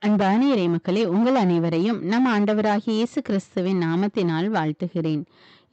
அன்பான இறைமக்களே, உங்கள் அனைவரையும் நம் ஆண்டவராகிய இயேசு கிறிஸ்துவின் நாமத்தினால் வாழ்த்துகிறேன்.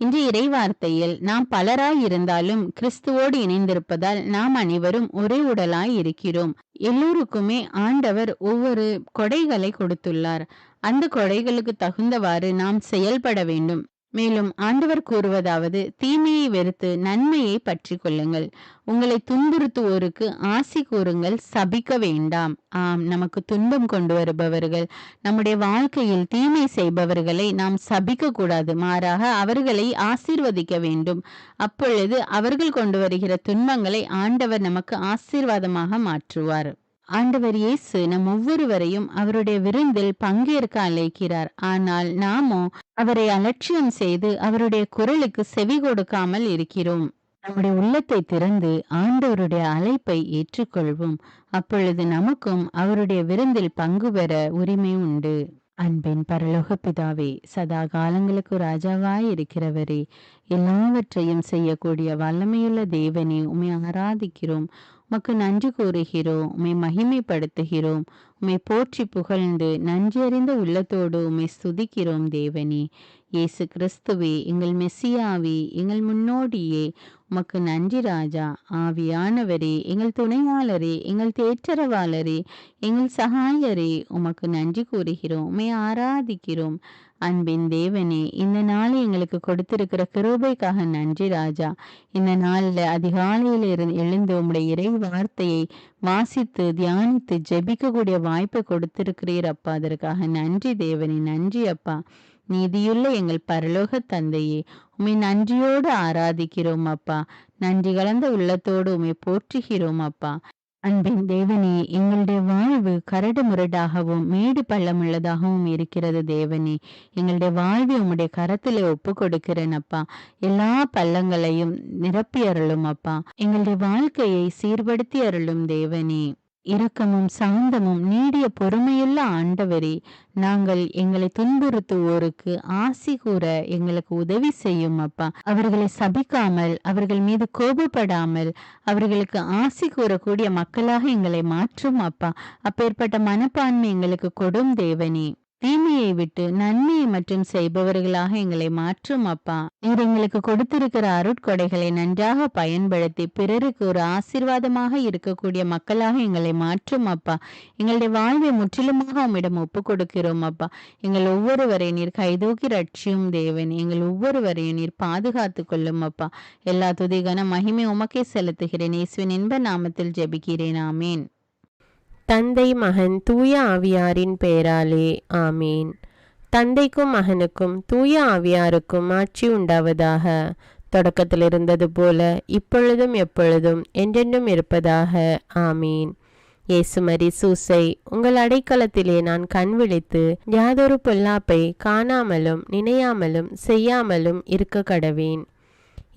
இன்று இறைவார்த்தையில் நாம் பலராய் இருந்தாலும் கிறிஸ்துவோடு இணைந்திருப்பதால் நாம் அனைவரும் ஒரே உடலாய் இருக்கிறோம். எல்லோருக்குமே ஆண்டவர் ஒவ்வொரு கொடைகளை கொடுத்துள்ளார். அந்த கொடைகளுக்கு தகுந்தவாறு நாம் செயல்பட வேண்டும். மேலும் ஆண்டவர் கூறுவதாவது, தீமையை வெறுத்து நன்மையை பற்றி கொள்ளுங்கள். உங்களை துன்புறுத்துவோருக்கு ஆசி கூறுங்கள், சபிக்க வேண்டாம். ஆம், நமக்கு துன்பம் கொண்டு வருபவர்கள், நம்முடைய வாழ்க்கையில் தீமை செய்பவர்களை நாம் சபிக்க கூடாது. மாறாக அவர்களை ஆசீர்வதிக்க வேண்டும். அப்பொழுது அவர்கள் கொண்டு வருகிற துன்பங்களை ஆண்டவர் நமக்கு ஆசீர்வாதமாக மாற்றுவார். ஆண்டவர் இயேசு நம் ஒவ்வொருவரையும் அவருடைய விருந்தில் பங்கேற்க அழைக்கிறார். ஆனால் நாமோ அவரை அலட்சியம் செய்து அவருடைய குரலுக்கு செவி கொடுக்காமல் இருக்கிறோம். நம்முடைய உள்ளத்தை திறந்து ஆண்டவருடைய அழைப்பை ஏற்றுக்கொள்வோம். அப்பொழுது நமக்கும் அவருடைய விருந்தில் பங்கு பெற உரிமை உண்டு. அன்பின் பரலோக பிதாவே, சதா காலங்களுக்கு ராஜாவாய் இருக்கிறவரே, எல்லாவற்றையும் செய்யக்கூடிய வல்லமையுள்ள தேவனே, உம்மை ஆராதிக்கிறோம். உமக்கு நன்றி கூறுகிறோம், உம்மை மகிமைப்படுத்துகிறோம். உம்மை போற்றி புகழ்ந்து நன்றி அறிந்த உள்ளத்தோடு உம்மை ஸ்துதிக்கிறோம் தேவனே. இயேசு கிறிஸ்துவே, எங்கள் மெஸ்ஸியாவே, எங்கள் முன்னோடியே, உமக்கு நன்றி ராஜா. ஆவியானவரே, எங்கள் துணையாளரே, எங்கள் தேற்றரவாளரே, எங்கள் சகாயரே, உமக்கு நன்றி கூறுகிறோம், உம்மை ஆராதிக்கிறோம். அன்பின் தேவனே, இந்த நாளை எங்களுக்கு கொடுத்திருக்கிற கிருபைக்காக நன்றி ராஜா. இந்த நாளில் அதிகாலையில் எழுந்து உம்முடைய இறை வார்த்தையை வாசித்து தியானித்து ஜெபிக்கக்கூடிய வாய்ப்பை கொடுத்திருக்கிறீர் அப்பா. அதற்காக நன்றி தேவனே, நன்றி அப்பா. நீதியுள்ள எங்கள் பரலோக தந்தையே, உம்மை நன்றியோடு ஆராதிக்கிறோம் அப்பா. நன்றி கலந்த உள்ளத்தோடு உம்மை போற்றுகிறோம் அப்பா. அன்பின் தேவனே, எங்களுடைய வாழ்வு கரடு முரடாகவும் மேடு பள்ளமுள்ளதாகவும் இருக்கிறது தேவனே. எங்களுடைய வாழ்வை உம்முடைய கரத்திலே ஒப்பு கொடுக்கிறேன் அப்பா. எல்லா பள்ளங்களையும் நிரப்பி அருளும் அப்பா. எங்களுடைய வாழ்க்கையை சீர்படுத்தி அருளும் தேவனே. இரக்கமும் சாந்தமும் நீடிய பொறுமையுள்ள ஆண்டவரே, நாங்கள் எங்களை துன்புறுத்துவோருக்கு ஆசி கூற எங்களுக்கு உதவி செய்யும் அப்பா. அவர்களை சபிக்காமல், அவர்கள் மீது கோபப்படாமல், அவர்களுக்கு ஆசி கூறக்கூடிய மக்களாக எங்களை மாற்றும் அப்பா. அப்பேற்பட்ட மனப்பான்மை எங்களுக்கு கொடும் தேவனே. தீமையை விட்டு நன்மையை மற்றும் செய்பவர்களாக எங்களை மாற்றும் அப்பா. நீர் எங்களுக்கு கொடுத்திருக்கிற அருட்கொடைகளை நன்றாக பயன்படுத்தி பிறருக்கு ஒரு ஆசீர்வாதமாக இருக்கக்கூடிய மக்களாக எங்களை மாற்றும் அப்பா. எங்களுடைய வாழ்வை முற்றிலுமாக உம்மிடம் ஒப்பு கொடுக்கிறோம் அப்பா. எங்கள் ஒவ்வொருவரை நீர் கைதூக்கி ரட்சியும் தேவன். எங்கள் ஒவ்வொருவரையும் நீர் பாதுகாத்து கொள்ளும் அப்பா. எல்லா துதிகன மகிமை உமக்கே செலுத்துகிறேன். இயேசுவின் இன்ப நாமத்தில் ஜெபிக்கிறேன். ஆமேன். தந்தை மகன் தூய ஆவியாரின் பெயராலே ஆமீன். தந்தைக்கும் மகனுக்கும் தூய ஆவியாருக்கும் ஆட்சி உண்டாவதாக. தொடக்கத்தில் இருந்தது போல இப்பொழுதும் எப்பொழுதும் என்றென்றும் இருப்பதாக ஆமீன். இயேசுமரி சூசை, உங்கள் அடைக்கலத்திலே நான் கண் விழித்து யாதொரு பொல்லாப்பை காணாமலும் நினையாமலும் செய்யாமலும் இருக்க கடவேன்.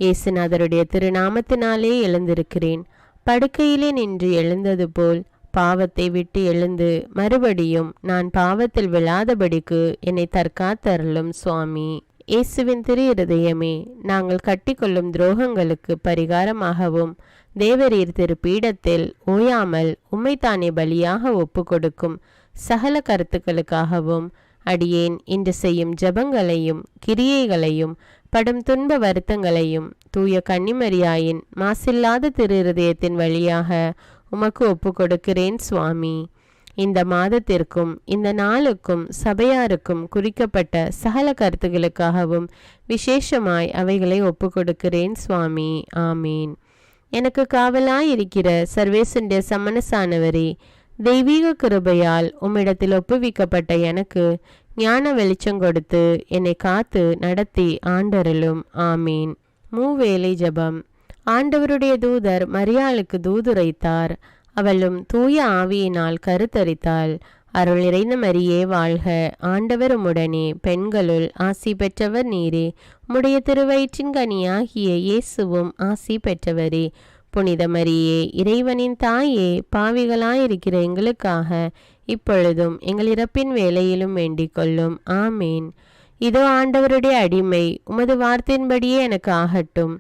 இயேசுநாதருடைய திருநாமத்தினாலே எழுந்திருக்கிறேன். படுக்கையிலே நின்று எழுந்தது போல் பாவத்தை விட்டு எழுந்து மறுபடியும் நான் பாவத்தில் விழாதபடிக்கு என்னை தற்காத்தருளும் சுவாமி. இயேசுவின் திரு இருதயமே, நாங்கள் கட்டிக்கொள்ளும் துரோகங்களுக்கு பரிகாரமாகவும் தேவரீர் திரு பீடத்தில் ஓயாமல் உம்மைத்தானே பலியாக ஒப்பு கொடுக்கும் சகல கருத்துக்களுக்காகவும் அடியேன் இன்று செய்யும் ஜபங்களையும் கிரியைகளையும் படும் துன்ப வருத்தங்களையும் தூய கன்னிமரியாயின் மாசில்லாத திரு இருதயத்தின் வழியாக உமக்கு ஒப்பு கொடுக்கிறேன் சுவாமி. இந்த மாதத்திற்கும் இந்த நாளுக்கும் சபையாருக்கும் குறிக்கப்பட்ட சகல கருத்துகளுக்காகவும் விசேஷமாய் அவைகளை ஒப்பு கொடுக்கிறேன் சுவாமி. ஆமீன். எனக்கு காவலாயிருக்கிற சர்வேசுடைய சமனசானவரே, தெய்வீக கிருபையால் உம்மிடத்தில் ஒப்புவிக்கப்பட்ட எனக்கு ஞான வெளிச்சம் கொடுத்து என்னை காத்து நடத்தி ஆண்டருளும். ஆமீன். மூவேளை ஜபம். ஆண்டவருடைய தூதர் மரியாளுக்கு தூதுரைத்தார். அவளும் தூய ஆவியினால் கருத்தரித்தாள். அருள் நிறைந்த மரியே வாழ்க, ஆண்டவர் உம்முடனே, பெண்களுள் ஆசி பெற்றவர் நீரே. உம்முடைய திருவயிற்றின் கனியாகிய இயேசுவும் ஆசி பெற்றவரே. புனித மரியே, இறைவனின் தாயே, பாவிகளாயிருக்கிற எங்களுக்காக இப்பொழுதும் எங்கள் இறப்பின் வேளையிலும் வேண்டிக் கொள்ளும். ஆமேன். இதோ ஆண்டவருடைய அடிமை, உமது வார்த்தையின்படியே எனக்கு ஆகட்டும்.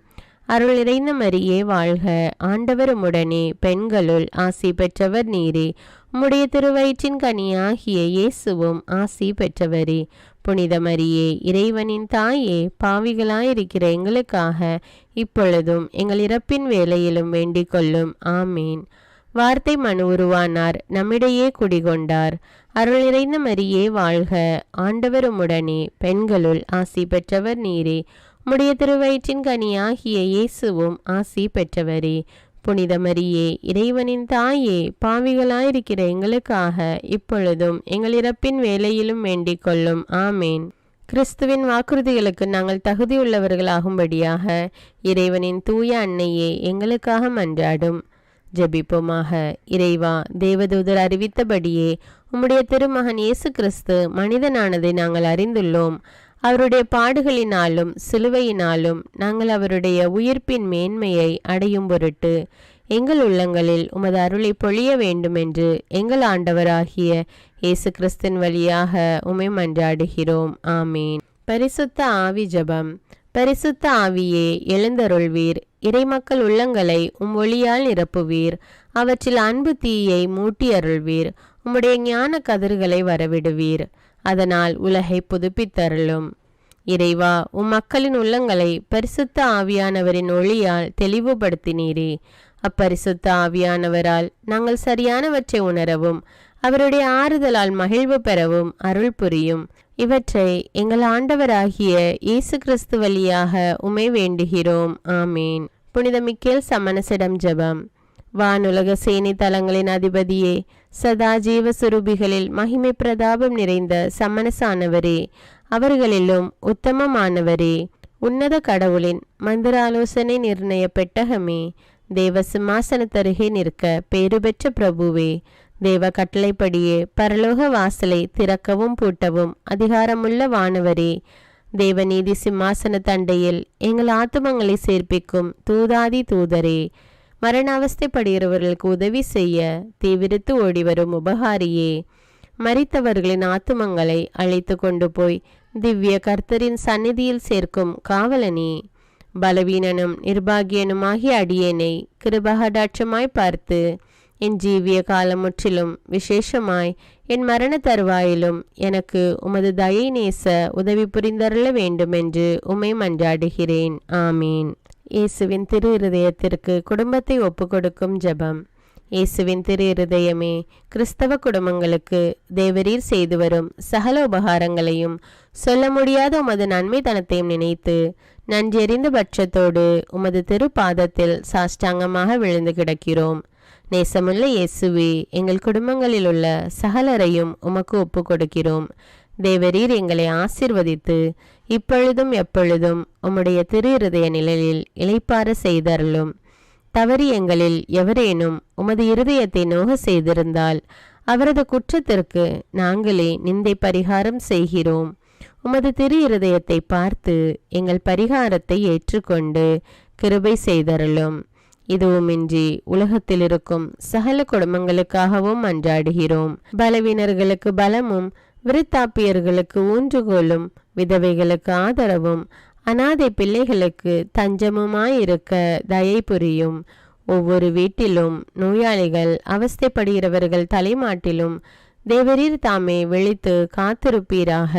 அருள் நிறைந்த மரியே வாழ்க, ஆண்டவர் உம்முடனே, பெண்களுள் ஆசி பெற்றவர் நீரே. உம்முடைய திருவயிற்றின் கனியாகிய இயேசுவும் ஆசி பெற்றவரே. புனித மரியே, இறைவனின் தாயே, பாவிகளாயிருக்கிற எங்களுக்காக இப்பொழுதும் எங்கள் இறப்பின் வேளையிலும் வேண்டிக் கொள்ளும். ஆமீன். வார்த்தை மனு உருவானார், நம்மிடையே குடிகொண்டார். அருள் நிறைந்த மரியே வாழ்க, ஆண்டவர் உம்முடனே, பெண்களுள் ஆசி பெற்றவர் நீரே. உம்முடைய திருவயிற்றின் கனியாகிய இயேசுவும் ஆசி பெற்றவரே. புனித மரியே, இறைவனின் தாயே, பாவிகளாயிருக்கிற எங்களுக்காக இப்பொழுதும் எங்கள் இறப்பின் வேளையிலும் வேண்டிக் கொள்ளும். ஆமேன். கிறிஸ்துவின் வாக்குறுதிகளுக்கு நாங்கள் தகுதியுள்ளவர்களாகும்படியாக இறைவனின் தூய அன்னையே எங்களுக்காக மன்றாடும். ஜெபிப்போமாக. இறைவா, தேவதூதர் அறிவித்தபடியே உம்முடைய திருமகன் இயேசு கிறிஸ்து மனிதனானதை நாங்கள் அறிந்துள்ளோம். அவருடைய பாடுகளினாலும் சிலுவையினாலும் நாங்கள் அவருடைய உயிர்ப்பின் மேன்மையை அடையும் பொருட்டு எங்கள் உள்ளங்களில் உமது அருளை பொழிய வேண்டுமென்று எங்கள் ஆண்டவராகிய இயேசு கிறிஸ்தின் வழியாக உம்மை மன்றாடுகிறோம். ஆமீன். பரிசுத்த ஆவி ஜெபம். பரிசுத்த ஆவியே, எழுந்தருள்வீர். இறைமக்கள் உள்ளங்களை உம் ஒளியால் நிரப்புவீர். அவற்றில் அன்பு தீயை மூட்டி அருள்வீர். உம்முடைய ஞான கதிர்களை வரவிடுவீர். அதனால் உலகை புதுப்பித்தருளும். இறைவா, உம் மக்களின் உள்ளங்களை பரிசுத்த ஆவியானவரின் ஒளியால் தெளிவுபடுத்தினீரே. அப்பரிசுத்த ஆவியானவரால் நாங்கள் சரியானவற்றை உணரவும் அவருடைய ஆறுதலால் மகிழ்வு பெறவும் அருள் புரியும். இவற்றை எங்கள் ஆண்டவராகிய இயேசு கிறிஸ்து வழியாக உம்மை வேண்டுகிறோம். ஆமீன். புனித மிக்கேல் சமணசிடம் ஜெபம். வானுலக சேனை தலங்களின் அதிபதியே, சதா ஜீவ சுரூபிகளில் மகிமை பிரதாபம் நிறைந்த சமணசானவரே, அவர்களிலும் உத்தமமானவரே, உன்னத கடவுளின் மந்திராலோசனை நிர்ணய பெட்டகமே, தேவ சிம்மாசனத்தருகே நிற்க பேறு பெற்ற பிரபுவே, தேவ கட்டளைப்படியே பரலோக வாசலை திறக்கவும் பூட்டவும் அதிகாரமுள்ள வானவரே, தேவநீதி சிம்மாசன தண்டையில் எங்கள் ஆத்துமங்களை சேர்ப்பிக்கும் தூதாதி தூதரே, மரண அவஸ்தைப்படுகிறவர்களுக்கு உதவி செய்ய தீவிரித்து ஓடிவரும் உபகாரியே, மரித்தவர்களின் ஆத்துமங்களை அழைத்து கொண்டு போய் திவ்ய கர்த்தரின் சந்நிதியில் சேர்க்கும் காவலனே, பலவீனனும் நிர்பாகியனுமாகிய அடியேனை கிருபகடாட்சமாய் பார்த்து என் ஜீவிய காலம் முற்றிலும் விசேஷமாய் என் மரண தருவாயிலும் எனக்கு உமது தயை நேச உதவி புரிந்தருள வேண்டுமென்று உம்மை மன்றாடுகிறேன். ஆமீன். இயேசுவின் திரு இருதயத்திற்கு குடும்பத்தை ஒப்புக்கொடுக்கும் ஜெபம். இயேசுவின் திரு இருதயமே, கிறிஸ்தவ குடும்பங்களுக்கு தேவரீர் செய்து வரும் சகல உபகாரங்களையும் சொல்ல முடியாத உமது நன்மைத்தனத்தையும் நினைத்து நன்றெறிந்த பட்சத்தோடு உமது திருப்பாதத்தில் சாஷ்டாங்கமாக விழுந்து கிடக்கிறோம். நேசமுள்ள இயேசுவே, எங்கள் குடும்பங்களில் உள்ள சகலரையும் உமக்கு ஒப்பு கொடுக்கிறோம். தேவரீர் எங்களை ஆசீர்வதித்து இப்பொழுதும் எப்பொழுதும் உம்முடைய திரு இருதய நிழலில் இளைப்பாற செய்தருளும். தவறி எங்களில் எவரேனும் உமது இருதயத்தை நோக செய்திருந்தால் அவரது குற்றத்திற்கு நாங்களே நிந்தை பரிகாரம் செய்கிறோம். உமது திரு இருதயத்தை பார்த்து எங்கள் பரிகாரத்தை ஏற்றுக்கொண்டு கிருபை செய்தருளும். இதுவுமின்றி உலகத்தில் இருக்கும் சகல குடும்பங்களுக்காகவும் மன்றாடுகிறோம். பலவீனர்களுக்கு பலமும், விருத்தாப்பியர்களுக்கு ஊன்றுகோலும், விதவைகளுக்கு ஆதரவும், அனாதை பிள்ளைகளுக்கு தஞ்சமுமாயிருக்க தயை புரியும். ஒவ்வொரு வீட்டிலும் நோயாளிகள் அவஸ்தைப்படுகிறவர்கள் தலைமாட்டிலும் தேவரீர் தாமே விழித்து காத்திருப்பீராக.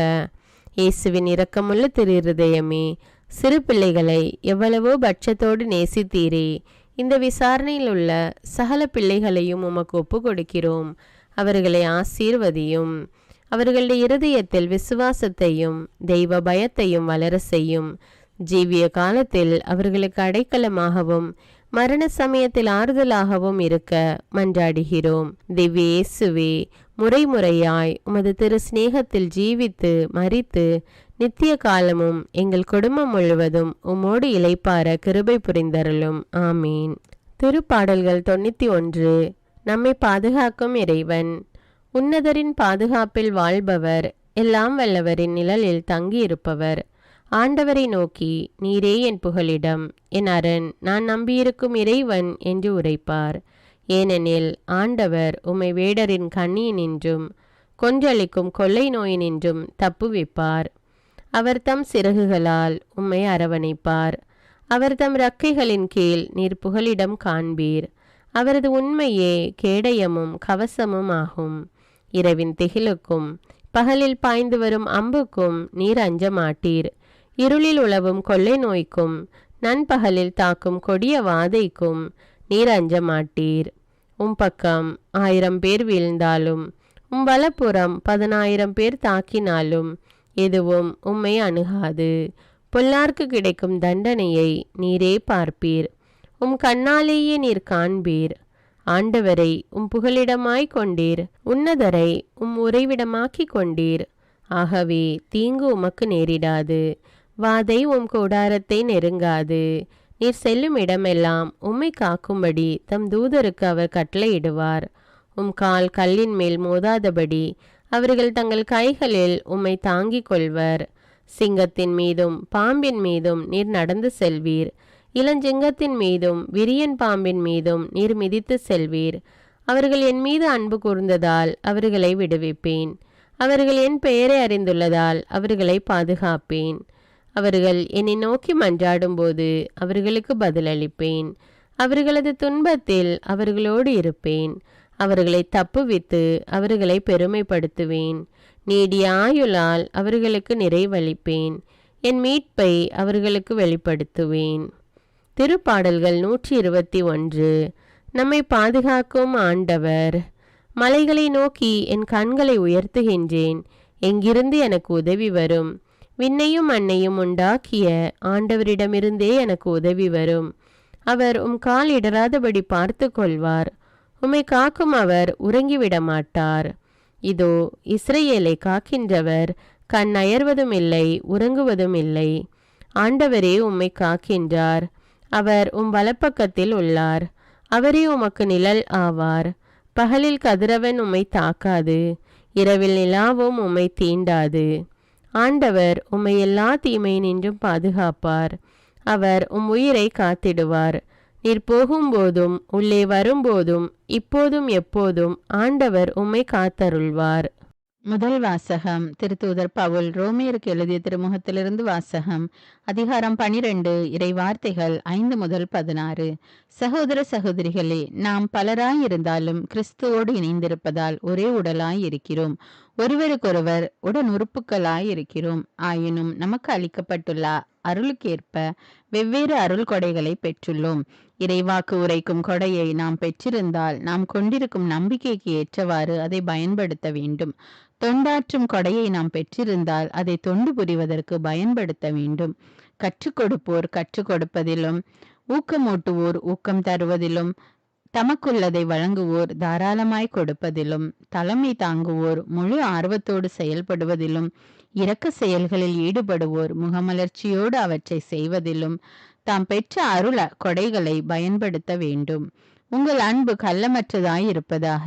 இயேசுவின் இரக்கமுள்ள திரு இருதயமே, சிறு பிள்ளைகளை எவ்வளவோ பட்சத்தோடு நேசித்தீரே. இந்த விசாரணையில் உள்ள சகல பிள்ளைகளையும் உமக்கு ஒப்பு கொடுக்கிறோம். அவர்களை ஆசீர்வதியும். அவர்களுடைய இருதயத்தில் விசுவாசத்தையும் தெய்வ பயத்தையும் வளர செய்யும். ஜீவிய காலத்தில் அவர்களுக்கு அடைக்கலமாகவும் மரண சமயத்தில் ஆறுதலாகவும் இருக்க மன்றாடுகிறோம். திவ்ய இயேசுவே, முறைமுறையாய் உமது திரு சிநேகத்தில் ஜீவித்து மரித்து நித்திய காலமும் எங்கள் குடும்பம் முழுவதும் உம்மோடு இளைப்பார கிருபை புரிந்தருளும். ஆமீன். திருப்பாடல்கள் 91. நம்மை பாதுகாக்கும் இறைவன். உன்னதரின் பாதுகாப்பில் வாழ்பவர், எல்லாம் வல்லவரின் நிழலில் தங்கியிருப்பவர். ஆண்டவரை நோக்கி, நீரே என் புகலிடம், என் அரண், நான் நம்பியிருக்கும் இறைவன் என்று உரைப்பார். ஏனெனில் ஆண்டவர் உம்மை வேடரின் கண்ணியினின்றும் கொன்றளிக்கும் கொள்ளை நோயினின்றும் தப்புவிப்பார். அவர் தம் சிறகுகளால் உம்மை அரவணைப்பார். அவர் தம் இறக்கைகளின் கீழ் நீர் புகலிடம் காண்பீர். அவரது உண்மையே கேடயமும் கவசமும் ஆகும். இரவின் திகிலுக்கும் பகலில் பாய்ந்து வரும் அம்புக்கும் நீர் அஞ்ச மாட்டீர். இருளில் உலவும் கொள்ளை நோய்க்கும் நண்பகலில் தாக்கும் கொடிய வாதைக்கும் நீர் அஞ்ச மாட்டீர். பக்கம் 1000 பேர் வீழ்ந்தாலும் வலப்புறம் 10,000 பேர் தாக்கினாலும் எதுவும் உம்மை அணுகாது. பொல்லார்க்கு கிடைக்கும் தண்டனையை நீரே பார்ப்பீர். கண்ணாலேயே நீர் காண்பீர். ஆண்டவரை புகலிடமாய் கொண்டீர். உன்னதரை உறைவிடமாக்கி கொண்டீர். ஆகவே தீங்கு உமக்கு நேரிடாது. வாதை கூடாரத்தை நெருங்காது. நீர் செல்லும் இடமெல்லாம் உம்மை காக்கும்படி தம் தூதருக்கு அவர் கட்டளையிடுவார். கால் கல்லின் மேல் மோதாதபடி அவர்கள் தங்கள் கைகளில் உம்மை தாங்கிக் கொள்வர். சிங்கத்தின் மீதும் பாம்பின் மீதும் நீர் நடந்து செல்வீர். இளஞ்சிங்கத்தின் மீதும் விரியன் பாம்பின் மீதும் நீர் மிதித்து செல்வீர். அவர்கள் என் மீது அன்பு கூர்ந்ததால் அவர்களை விடுவிப்பேன். அவர்கள் என் பெயரை அறிந்துள்ளதால் அவர்களை பாதுகாப்பேன். அவர்கள் என்னை நோக்கி மன்றாடும்போது அவர்களுக்கு பதிலளிப்பேன். அவர்களது துன்பத்தில் அவர்களோடு இருப்பேன். அவர்களை தப்புவித்து அவர்களை பெருமைப்படுத்துவேன். நீடிய ஆயுளால் அவர்களுக்கு நிறைவளிப்பேன். என் மீட்பை அவர்களுக்கு வெளிப்படுத்துவேன். திருப்பாடல்கள் 121. நம்மை பாதுகாக்கும் ஆண்டவர். மலைகளை நோக்கி என் கண்களை உயர்த்துகின்றேன். எங்கிருந்து எனக்கு உதவி வரும்? விண்ணையும் மண்ணையும் உண்டாக்கிய ஆண்டவரிடமிருந்தே எனக்கு உதவி வரும். அவர் கால் இடராதபடி பார்த்து கொள்வார். உம்மை காக்கும் அவர் உறங்கிவிட மாட்டார். இதோ இஸ்ரவேலை காக்கின்றவர் கண் அயர்வதும் இல்லை, உறங்குவதும் இல்லை. ஆண்டவரே உம்மை காக்கின்றார். அவர் வலப்பக்கத்தில் உள்ளார். அவரே உமக்கு நிழல் ஆவார். பகலில் கதிரவன் உம்மை தாக்காது, இரவில் நிலாவும் உம்மை தீண்டாது. ஆண்டவர் உம்மை எல்லா தீமையினின்றும் பாதுகாப்பார். அவர் உயிரை காத்திடுவார். நீர் போகும்போதும் உள்ளே வரும்போதும் இப்போதும் எப்போதும் ஆண்டவர் உம்மை காத்தருள்வார். முதல் வாசகம். திருத்தூதர் பவுல் ரோமியருக்கு எழுதிய திருமுகத்திலிருந்து வாசகம். அதிகாரம் 12. இறை வார்த்தைகள் 5 முதல் 16. சகோதர சகோதரிகளே, நாம் பலராயிருந்தாலும் கிறிஸ்துவோடு இணைந்திருப்பதால் ஒரே உடலாய் இருக்கிறோம். ஒருவருக்கொருவர் உடன் உறுப்புகளாய் இருக்கிறோம். ஆயினும் நமக்கு அளிக்கப்பட்டுள்ள அருளுக்கேற்ப வெவ்வேறு அருள் கொடைகளை பெற்றுள்ளோம். இறைவாக்கு உரைக்கும் கொடையை நாம் பெற்றிருந்தால் நாம் கொண்டிருக்கும் நம்பிக்கைக்கு ஏற்றவாறு அதை பயன்படுத்த வேண்டும். தொண்டாற்றும் கொடையை நாம் பெற்றிருந்தால் அதை தொண்டு புரிவதற்கு பயன்படுத்த வேண்டும். கற்றுக் கொடுப்போர் கற்றுக் கொடுப்பதிலும், ஊக்கமூட்டுவோர் ஊக்கம் தருவதிலும், தமக்குள்ளதை வழங்குவோர் தாராளமாய் கொடுப்பதிலும், தலைமை தாங்குவோர் முழு ஆர்வத்தோடு செயல்படுவதிலும், இரக்க செயல்களில் ஈடுபடுவோர் முகமலர்ச்சியோடு அவற்றை செய்வதிலும் தாம் பெற்ற அருள கொடைகளை பயன்படுத்த வேண்டும். உங்கள் அன்பு கள்ளமற்றதாய் இருப்பதாக.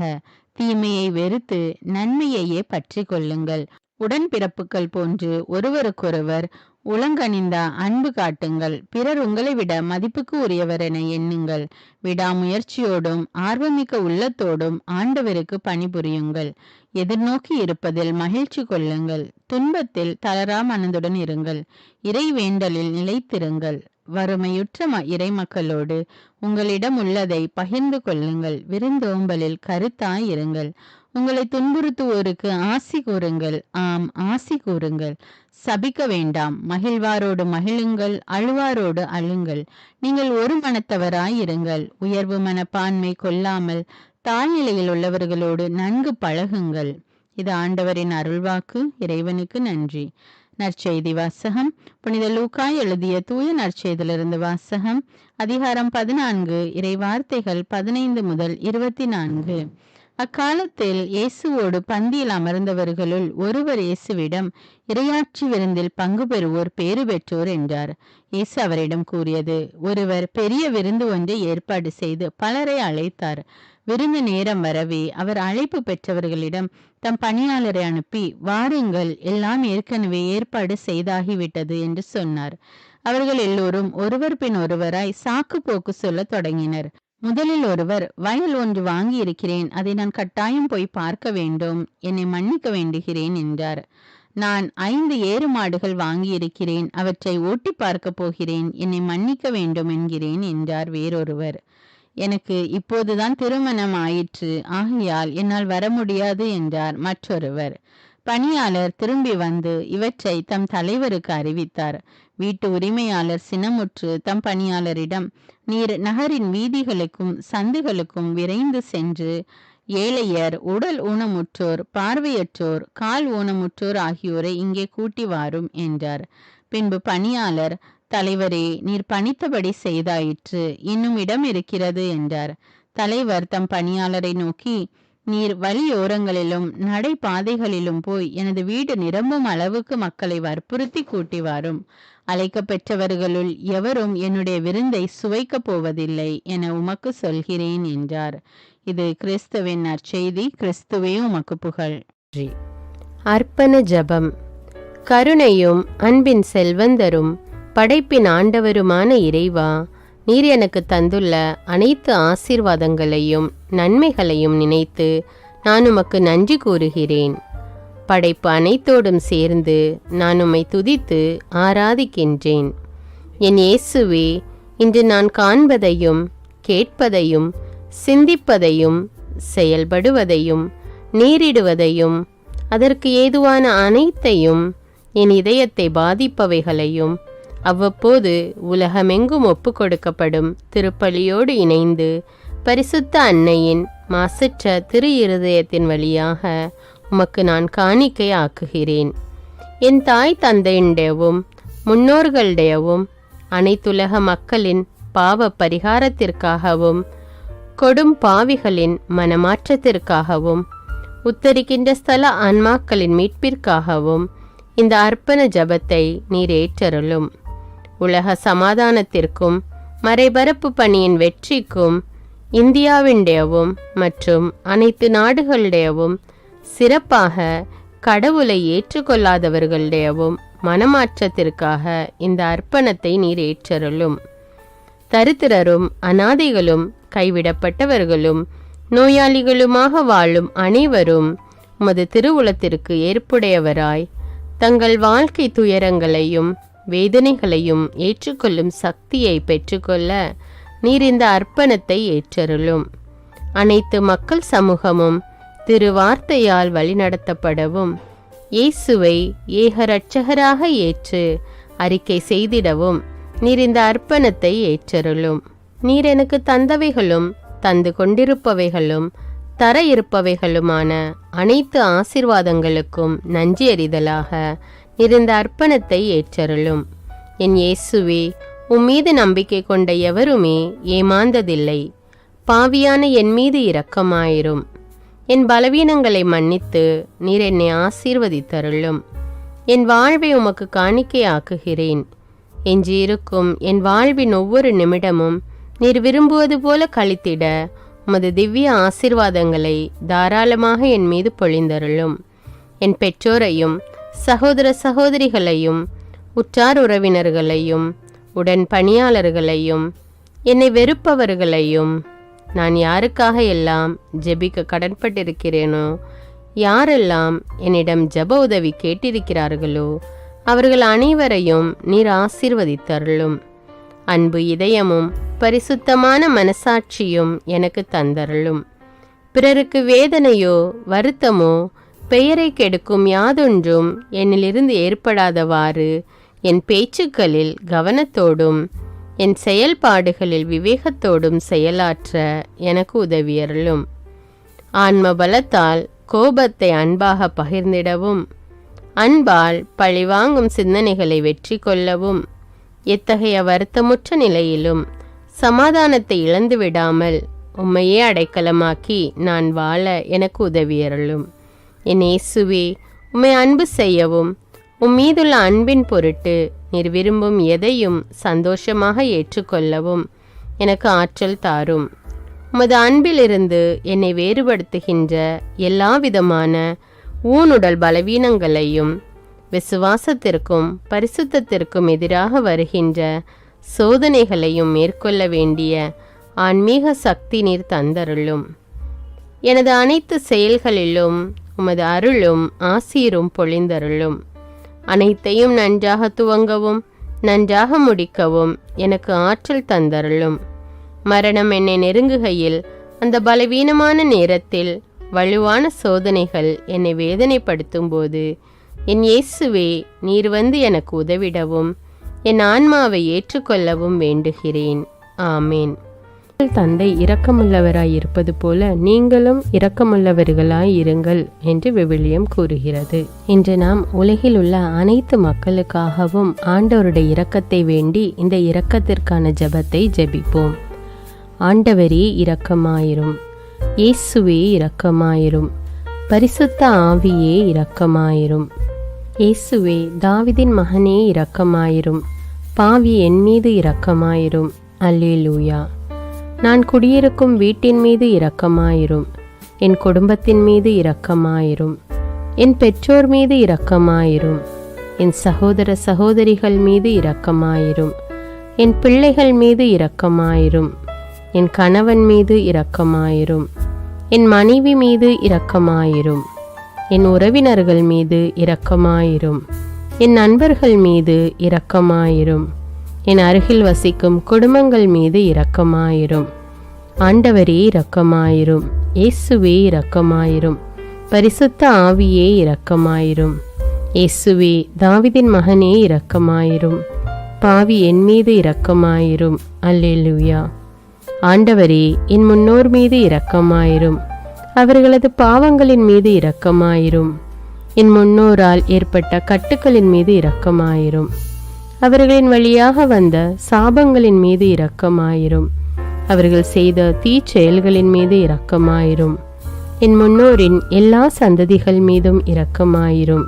தீமையை வெறுத்து நன்மையையே பற்றி கொள்ளுங்கள். உடன்பிறப்புகள் போன்று ஒருவருக்கொருவர் உலங்கணிந்த அன்பு காட்டுங்கள். பிறர் உங்களை விட மதிப்புக்கு உரியவர் என எண்ணுங்கள். விடாமுயற்சியோடும் ஆர்வமிக்க உள்ளத்தோடும் ஆண்டவருக்கு பணிபுரியுங்கள். எதிர்நோக்கி இருப்பதில் மகிழ்ச்சி கொள்ளுங்கள். துன்பத்தில் தளரா மனதுடன் இருங்கள். இறை வேண்டலில் நிலைத்திருங்கள். வறுமையுற்ற இறை மக்களோடு உங்களிடம் உள்ளதை பகிர்ந்து கொள்ளுங்கள். விருந்தோம்பலில் கருத்தாய் இருங்கள். உங்களை துன்புறுத்துவோருக்கு ஆசி கூறுங்கள். ஆம், ஆசி கூறுங்கள். சபிக்க வேண்டாம். மகிழ்வாரோடு மகிழுங்கள், அழுவாரோடு அழுங்கள். நீங்கள் ஒரு மனத்தவராய் இருங்கள். உயர்வு மனப்பான்மை கொள்ளாமல் தாழ்நிலையில் உள்ளவர்களோடு நன்கு பழகுங்கள். இது ஆண்டவரின் அருள்வாக்கு. இறைவனுக்கு நன்றி. நற்செய்தி வாசகம். புனித லூக்கா எழுதிய தூய நற்செய்தியிலிருந்து வாசகம். அதிகாரம் 14. இறை வார்த்தைகள் 15 முதல் 24. அக்காலத்தில் இயேசுவோடு பந்தியில் அமர்ந்தவர்களுள் ஒருவர் இயேசுவிடம், இறையாட்சி விருந்தில் பங்கு பெறுவோர் பேறு பெற்றோர் என்றார். இயேசு அவரிடம் கூறியது, ஒருவர் பெரிய விருந்து ஒன்றை ஏற்பாடு செய்து பலரை அழைத்தார். விருந்து நேரம் வரவே அவர் அழைப்பு பெற்றவர்களிடம் தம் பணியாளரை அனுப்பி, வாருங்கள், எல்லாம் ஏற்கனவே ஏற்பாடு செய்தாகிவிட்டது என்று சொன்னார். அவர்கள் எல்லோரும் ஒருவர் பின் ஒருவராய் சாக்கு போக்கு சொல்ல தொடங்கினர். முதலில் ஒருவர், வயல் ஒன்று வாங்கி இருக்கிறேன், அதை நான் கட்டாயம் போய் பார்க்க வேண்டும், என்னை மன்னிக்க வேண்டுகிறேன் என்றார். நான் 5 ஏறு மாடுகள் வாங்கியிருக்கிறேன், அவற்றை ஓட்டி பார்க்க போகிறேன், என்னை மன்னிக்க வேண்டும் என்கிறேன் என்றார் வேறொருவர். எனக்கு இப்போதுதான் திருமணம் ஆயிற்று, ஆகையால் என்னால் வர முடியாது என்றார் மற்றொருவர். பணியாளர் திரும்பி வந்து இவற்றை தம் தலைவருக்கு அறிவித்தார். வீட்டு உரிமையாளர் சினமுற்று தம் பணியாளரிடம், நீர் நகரின் வீதிகளுக்கும் சந்துகளுக்கும் விரைந்து சென்று ஏழையர், உடல் ஊனமுற்றோர், பார்வையற்றோர், கால் ஊனமுற்றோர் ஆகியோரை இங்கே கூட்டி வாரும் என்றார். பின்பு பணியாளர், தலைவரே, நீர் பணித்தபடி செய்தாயிற்று, இன்னும் இடம் இருக்கிறது என்றார். தலைவர் தம் பணியாளரை நோக்கி, நீர் வழியோரங்களிலும் நடைபாதைகளிலும் போய் எனது வீடு நிரம்பும் அளவுக்கு மக்களை வற்புறுத்தி கூட்டி வாரும். அழைக்க பெற்றவர்களுள் எவரும் என்னுடைய விருந்தை சுவைக்கப் போவதில்லை என உமக்கு சொல்கிறேன் என்றார். இது கிறிஸ்துவின் நற்செய்தி. கிறிஸ்துவே உமக்கு புகழ். அர்ப்பண ஜெபம். கருணையும் அன்பின் செல்வந்தரும் படைப்பின் ஆண்டவருமான இறைவா, நீர் எனக்கு தந்துள்ள அனைத்து ஆசீர்வாதங்களையும் நன்மைகளையும் நினைத்து நான் உமக்கு நன்றி கூறுகிறேன். படைப்பு அனைத்தோடும் சேர்ந்து நான் உம்மை துதித்து ஆராதிக்கின்றேன். என் இயேசுவே, இன்று நான் காண்பதையும் கேட்பதையும் சிந்திப்பதையும் செயல்படுவதையும் நேரிடுவதையும் அதற்கு ஏதுவான அனைத்தையும் என் இதயத்தை பாதிப்பவைகளையும் அவ்வப்போது உலகமெங்கும் ஒப்பு கொடுக்கப்படும் திருப்பலியோடு இணைந்து பரிசுத்த அன்னையின் மாசற்ற திரு இருதயத்தின் வழியாக உமக்கு நான் காணிக்கை ஆக்குகிறேன். என் தாய் தந்தையுடையவும் முன்னோர்களுடையவும் அனைத்துலக மக்களின் பாவ பரிகாரத்திற்காகவும் கொடும் பாவிகளின் மனமாற்றத்திற்காகவும் உத்தரிக்கின்ற ஸ்தல ஆன்மாக்களின் மீட்பிற்காகவும் இந்த அர்ப்பண ஜபத்தை நீர் ஏற்றருளும். உலக சமாதானத்திற்கும் மறைபரப்பு பணியின் வெற்றிக்கும் இந்தியாவின்டையவும் மற்றும் அனைத்து நாடுகளுடையவும் சிறப்பாக கடவுளை ஏற்றுக்கொள்ளாதவர்களுடையவும் மனமாற்றத்திற்காக இந்த அர்ப்பணத்தை நீர் ஏற்றருளும். தரித்திரரும் அனாதைகளும் கைவிடப்பட்டவர்களும் நோயாளிகளுமாக வாழும் அனைவரும் உமது திருவுளத்திற்கு ஏற்புடையவராய் தங்கள் வாழ்க்கை துயரங்களையும் வேதனைகளையும் ஏற்றுக்கொள்ளும் சக்தியை பெற்றுக்கொள்ள நீர் இந்த அர்ப்பணத்தை ஏற்றருளும். அனைத்து மக்கள் சமூகமும் திருவார்த்தையால் வழிநடத்தப்படவும் இயேசுவை ஏக இரட்சகராக ஏற்று அறிக்கை செய்திடவும் நீர் இந்த அர்ப்பணத்தை ஏற்றருளும். நீர் எனக்கு தந்தவைகளும் தந்து கொண்டிருப்பவைகளும் தர இருப்பவைகளுமான அனைத்து ஆசீர்வாதங்களுக்கும் நன்றி அறிதலாக நீர் இந்த அர்ப்பணத்தை ஏற்றருளும். என் இயேசுவே, உம்மீது நம்பிக்கை கொண்ட எவருமே ஏமாந்ததில்லை. பாவியான என் மீது இரக்கமாயிரும். என் பலவீனங்களை மன்னித்து நீர் என்னை ஆசீர்வதித்தருளும். என் வாழ்வை உமக்கு காணிக்கையாக்குகிறேன். எஞ்சியிருக்கும் என் வாழ்வின் ஒவ்வொரு நிமிடமும் நீர் விரும்புவது போல கழித்திட உமது திவ்ய ஆசீர்வாதங்களை தாராளமாக என் மீது பொழிந்தருளும். என் பெற்றோரையும் சகோதர சகோதரிகளையும் உற்றார் உறவினர்களையும் உடன் பணியாளர்களையும் என்னை வெறுப்பவர்களையும் நான் யாருக்காக எல்லாம் ஜெபிக்க கடன்பட்டிருக்கிறேனோ, யாரெல்லாம் என்னிடம் ஜெப உதவி கேட்டிருக்கிறார்களோ அவர்கள் அனைவரையும் நீர் ஆசீர்வதித்தருளும். அன்பு இதயமும் பரிசுத்தமான மனசாட்சியும் எனக்கு தந்தருளும். பிறருக்கு வேதனையோ வருத்தமோ பெயரை கெடுக்கும் யாதொன்றும் என்னிலிருந்து ஏற்படாதவாறு என் பேச்சுக்களில் கவனத்தோடும் என் செயல்பாடுகளில் விவேகத்தோடும் செயலாற்ற எனக்கு உதவியருளும். ஆன்ம பலத்தால் கோபத்தை அன்பாக பகிர்ந்திடவும் அன்பால் பழிவாங்கும் சிந்தனைகளை வெற்றி கொள்ளவும் எத்தகைய வருத்தமுற்ற நிலையிலும் சமாதானத்தை இழந்து விடாமல் உம்மையே அடைக்கலமாக்கி நான் வாழ எனக்கு உதவியருளும். என் இயேசுவே, உம்மை அன்பு செய்யவும் உம்மீதுள்ள அன்பின் பொருட்டு நீர் விரும்பும் எதையும் சந்தோஷமாக ஏற்றுக்கொள்ளவும் எனக்கு ஆற்றல் தாரும். உமது அன்பிலிருந்து என்னை வேறுபடுத்துகின்ற எல்லா விதமான ஊனுடல் பலவீனங்களையும் விசுவாசத்திற்கும் பரிசுத்தத்திற்கும் எதிராக வருகின்ற சோதனைகளையும் மேற்கொள்ள வேண்டிய ஆன்மீக சக்தி நீர் தந்தருளும். எனது அனைத்து செயல்களிலும் உமது அருளும் ஆசீரும் பொழிந்தருளும். அனைத்தையும் நன்றாக துவங்கவும் நன்றாக முடிக்கவும் எனக்கு ஆற்றல் தந்தருளும். மரணம் என்னை நெருங்குகையில் அந்த பலவீனமான நேரத்தில் வலுவான சோதனைகள் என்னை வேதனைப்படுத்தும் போது என் இயேசுவே, நீர் வந்து எனக்கு உதவிடவும் என் ஆன்மாவை ஏற்றுக்கொள்ளவும் வேண்டுகிறேன். ஆமேன். தந்தை இரக்கமுள்ளவராய் இருப்பது போல நீங்களும் இரக்கமுள்ளவர்களாய் இருங்கள் என்று விவிலியம் கூறுகிறது. இன்று நாம் உலகில் உள்ள அனைத்து மக்களுக்காகவும் ஆண்டவருடைய இரக்கத்தை வேண்டி இந்த இரக்கத்திற்கான ஜெபத்தை ஜெபிப்போம். ஆண்டவரே இரக்கமாயிரும், இயேசுவே இரக்கமாயிரும், பரிசுத்த ஆவியே இரக்கமாயிரும். இயேசுவே, தாவீதின் மகனே இரக்கமாயிரும், பாவி என் மீது இரக்கமாயிரும். அல்லேலூயா. நான் குடியிருக்கும் வீட்டின் மீது இரக்கமாயிரும், என் குடும்பத்தின் மீது இரக்கமாயிரும், என் பெற்றோர் மீது இரக்கமாயிரும், என் சகோதர சகோதரிகள் மீது இரக்கமாயிரும், என் பிள்ளைகள் மீது இரக்கமாயிரும், என் கணவன் மீது இரக்கமாயிரும், என் மனைவி மீது இரக்கமாயிரும், என் உறவினர்கள் மீது இரக்கமாயிரும், என் நண்பர்கள் மீது இரக்கமாயிரும், என் அருகில் வசிக்கும் குடும்பங்கள் மீது இரக்கமாயிரும். ஆண்டவரே இரக்கமாயிரும், இயேசுவே இரக்கமாயிரும், பரிசுத்த ஆவியே இரக்கமாயிரும். இயேசுவே, தாவீதின் மகனே இரக்கமாயிரும், பாவி என் மீது இரக்கமாயிரும். அல்லேலூயா. ஆண்டவரே, என் முன்னோர் மீது இரக்கமாயிரும், அவர்களது பாவங்களின் மீது இரக்கமாயிரும். என் முன்னோரால் ஏற்பட்ட கட்டுக்களின் மீது இரக்கமாயிரும், அவர்களின் வழியாக வந்த சாபங்களின் மீது இரக்கமாயிரும், அவர்கள் செய்த தீச்செயல்களின் மீது இரக்கமாயிரும். என் முன்னோரின் எல்லா சந்ததிகள் மீதும் இரக்கமாயிரும்.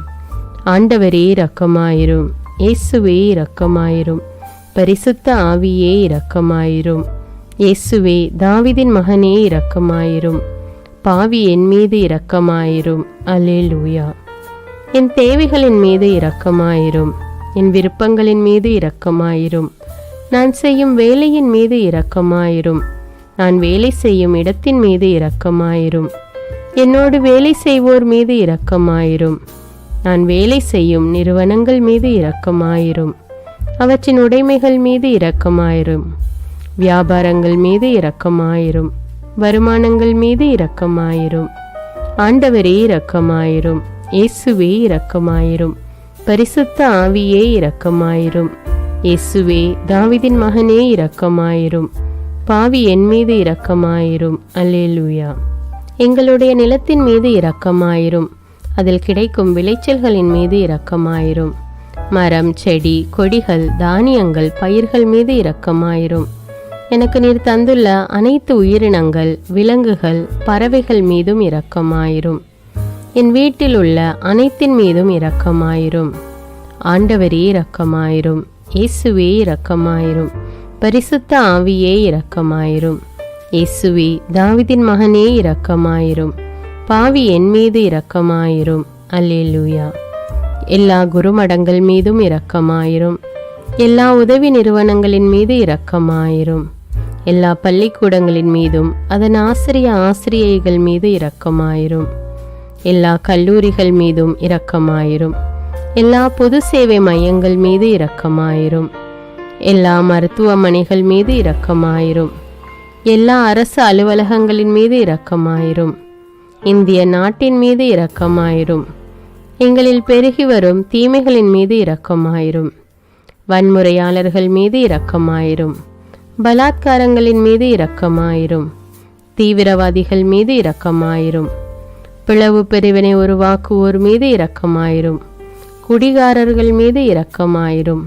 ஆண்டவரே இரக்கமாயிரும், இயேசுவே இரக்கமாயிரும், பரிசுத்த ஆவியே இரக்கமாயிரும். இயேசுவே, தாவீதின் மகனே இரக்கமாயிரும், பாவி என் மீது இரக்கமாயிரும். அல்லேலூயா. என் தேவைகளின் மீது இரக்கமாயிரும், என் விருப்பங்களின் மீது இரக்கமாயிரும், நான் செய்யும் வேலையின் மீது இரக்கமாயிரும், நான் வேலை செய்யும் இடத்தின் மீது இரக்கமாயிரும், என்னோடு வேலை செய்வோர் மீது இரக்கமாயிரும், நான் வேலை செய்யும் நிறுவனங்கள் மீது இரக்கமாயிரும், அவற்றின் உடைமைகள் மீது இரக்கமாயிரும், வியாபாரங்கள் மீது இரக்கமாயிரும், வருமானங்கள் மீது இரக்கமாயிரும். ஆண்டவரே இரக்கமாயிரும், இயேசுவே இரக்கமாயிரும், பரிசுத்த ஆவியே இரக்கமாயிரும். இயேசுவே, தாவீதின் மகனே இரக்கமாயிரும், பாவி என் மீது இரக்கமாயிரும். அல்லேலூயா. எங்களுடைய நிலத்தின் மீது இரக்கமாயிரும், அதில் கிடைக்கும் விளைச்சல்களின் மீது இரக்கமாயிரும். மரம், செடி, கொடிகள், தானியங்கள், பயிர்கள் மீது இரக்கமாயிரும். எனக்கு நீர் தந்துள்ள அனைத்து உயிரினங்கள், விலங்குகள், பறவைகள் மீதும் இரக்கமாயிரும். என் வீட்டில் உள்ள அனைத்தின் மீதும் இரக்கமாயிரும். ஆண்டவரே இரக்கமாயிரும், இயேசுவே இரக்கமாயிரும், பரிசுத்த ஆவியே இரக்கமாயிரும். இயேசுவே, தாவீதின் மகனே இரக்கமாயிரும், பாவி என் மீது இரக்கமாயிரும். அல்லேலூயா. எல்லா குருமடங்கள் மீதும் இரக்கமாயிரும், எல்லா உதவி நிறுவனங்களின் மீது இரக்கமாயிரும், எல்லா பள்ளிக்கூடங்களின் மீதும் அதன் ஆசிரியைகள் மீது இரக்கமாயிரும், எல்லா கல்லூரிகள் மீதும் இரக்கமாயிரும், எல்லா பொது சேவை மையங்கள் மீது இரக்கமாயிரும், எல்லா மருத்துவமனைகள் மீது இரக்கமாயிரும், எல்லா அரசு அலுவலகங்களின் மீது இரக்கமாயிரும், இந்திய நாட்டின் மீது இரக்கமாயிரும், எங்களில் பெருகி வரும் தீமைகளின் மீது இரக்கமாயிரும், வன்முறையாளர்கள் மீது இரக்கமாயிரும், பலாத்காரங்களின் மீது இரக்கமாயிரும், தீவிரவாதிகள் மீது இரக்கமாயிரும், பிளவு பிரிவினை உருவாக்குவோர் மீது இரக்கமாயிரும், குடிகாரர்கள் மீது இரக்கமாயிரும்,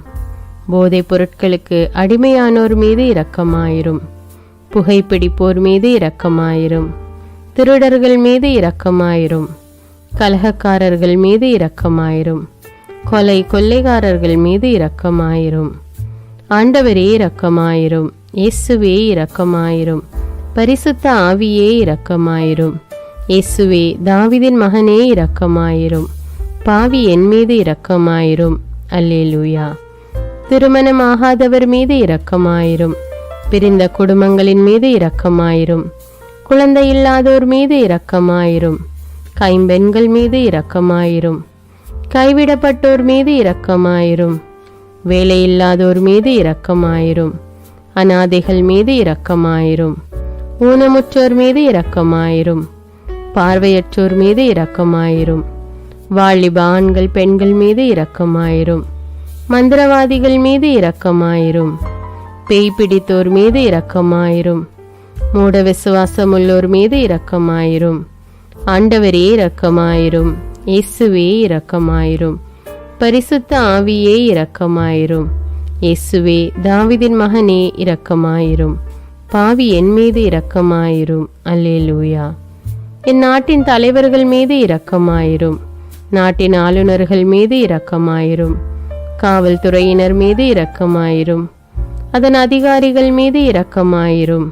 போதைப் பொருட்களுக்கு அடிமையானோர் மீது இரக்கமாயிரும், புகைப்பிடிப்போர் மீது இரக்கமாயிரும், திருடர்கள் மீது இரக்கமாயிரும், கலகக்காரர்கள் மீது இரக்கமாயிரும், கொள்ளைக்காரர்கள் மீது இரக்கமாயிரும். ஆண்டவரே இரக்கமாயிரும், இயேசுவே இரக்கமாயிரும், பரிசுத்த ஆவியே இரக்கமாயிரும். இயேசுவே, தாவீதின் மகனே இரக்கமாயிரும், பாவி என் மீது இரக்கமாயிரும். அல்லேலூயா. திருமணமாகாதவர் மீது இரக்கமாயிரும், பிரிந்த குடும்பங்களின் மீது இரக்கமாயிரும், குழந்தை இல்லாதோர் மீது இரக்கமாயிரும், கைம்பெண்கள் மீது இரக்கமாயிரும். கைவிடப்பட்டோர் மீது இரக்கமாயிரும். வேலையில்லாதோர் மீது இரக்கமாயிரும். அநாதைகள் மீது இரக்கமாயிரும். ஊனமுற்றோர் மீது இரக்கமாயிரும். பார்வையற்றோர் மீது இரக்கமாயிரும். வாலிப ஆண்கள் பெண்கள் மீது இரக்கமாயிரும். மந்திரவாதிகள் மீது இரக்கமாயிரும். பேய் பிடித்தோர் மீது இரக்கமாயிரும். மூட விசுவாசமுள்ளோர் மீது இரக்கமாயிரும். ஆண்டவரே இரக்கமாயிரும். இயேசுவே இரக்கமாயிரும். பரிசுத்த ஆவியே இரக்கமாயிரும். இயேசுவே தாவீதின் மகனே இரக்கமாயிரும். பாவி என் மீது இரக்கமாயிரும். அல்லேலூயா. என் நாட்டின் தலைவர்கள் மீது இரக்கமாயிரும். நாட்டின் ஆளுநர்கள் மீது இரக்கமாயிரும். காவல்துறையினர் மீது இரக்கமாயிரும். அதன் அதிகாரிகள் மீது இரக்கமாயிரும்.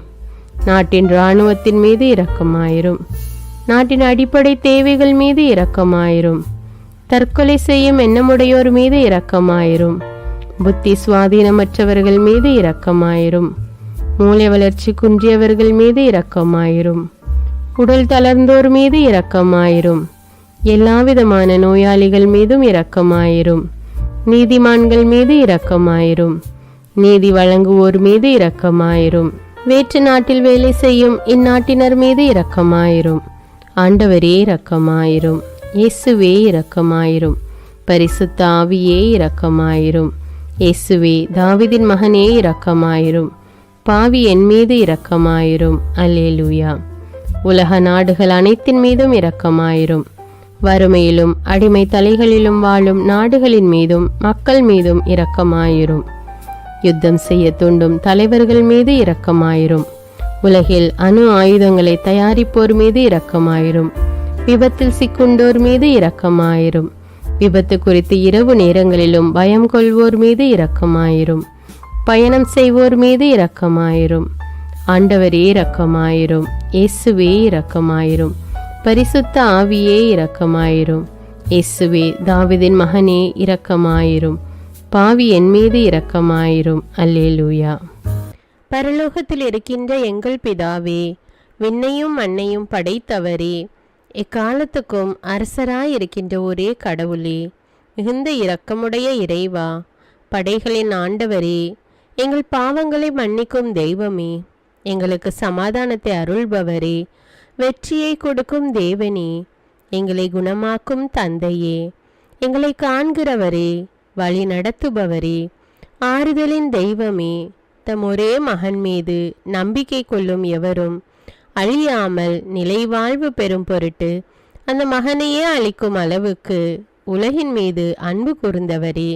நாட்டின் இராணுவத்தின் மீது இரக்கமாயிரும். நாட்டின் அடிப்படை தேவைகள் மீது இரக்கமாயிரும். தற்கொலை செய்யும் எண்ணமுடையோர் மீது இரக்கமாயிரும். புத்தி சுவாதீனமற்றவர்கள் மீது இரக்கமாயிரும். மூளை வளர்ச்சி குன்றியவர்கள் மீது இரக்கமாயிரும். உடல் தளர்ந்தோர் மீது இரக்கமாயிரும். எல்லாவிதமான நோயாளிகள் மீதும் இரக்கமாயிரும். நீதிமான்கள் மீது இரக்கமாயிரும். நீதி வழங்குவோர் மீது இரக்கமாயிரும். வேற்று நாட்டில் வேலை செய்யும் இந்நாட்டினர் மீது இரக்கமாயிரும். ஆண்டவரே இரக்கமாயிரும். இயேசுவே இரக்கமாயிரும். பரிசுத்த ஆவியே இரக்கமாயிரும். இயேசுவே தாவீதின் மகனே இரக்கமாயிரும். பாவி என் மீது இரக்கமாயிரும். அல்லேலூயா. உலக நாடுகள் அனைத்தின் மீதும் இரக்கமாயிரும். வறுமையிலும் அடிமை தலைகளிலும் வாழும் நாடுகளின் மீதும் மக்கள் மீதும் இரக்கமாயிரும். யுத்தம் செய்ய தூண்டும் தலைவர்கள் மீது இரக்கமாயிரும். உலகில் அணு ஆயுதங்களை தயாரிப்போர் மீது இரக்கமாயிரும். விபத்தில் சிக்குண்டோர் மீது இரக்கமாயிரும். விபத்து குறித்து இரவு நேரங்களிலும் பயம் கொள்வோர் மீது இரக்கமாயிரும். பயணம் செய்வோர் மீது இரக்கமாயிரும். ஆண்டவரே இரக்கமாயிரும். இயேசுவே இரக்கமாயிரும். பரிசுத்த ஆவியே இரக்கமாயிரும். இயேசுவே தாவீதின் மகனே இரக்கமாயிரும். பாவி என் மீது இரக்கமாயிரும். அல்லேலூயா. பரலோகத்தில் இருக்கின்ற எங்கள் பிதாவே, விண்ணையும் மண்ணையும் படைத்தவரே, எக்காலத்துக்கும் அரசராயிருக்கின்ற ஒரே கடவுளே, மிகுந்த இரக்கமுடைய இறைவா, படைகளின் ஆண்டவரே, எங்கள் பாவங்களை மன்னிக்கும் தெய்வமே, எங்களுக்கு சமாதானத்தை அருள்பவரே, வெற்றியை கொடுக்கும் தேவனே, எங்களை குணமாக்கும் தந்தையே, எங்களை காண்கிறவரே, வழி நடத்துபவரே, ஆறுதலின் தெய்வமே, தம் ஒரே மகன் மீது நம்பிக்கை கொள்ளும் எவரும் அழியாமல் நிலைவாழ்வு பெறும் பொருட்டு அந்த மகனையே அளிக்கும் அளவுக்கு உலகின் மீது அன்பு கூர்ந்தவரே,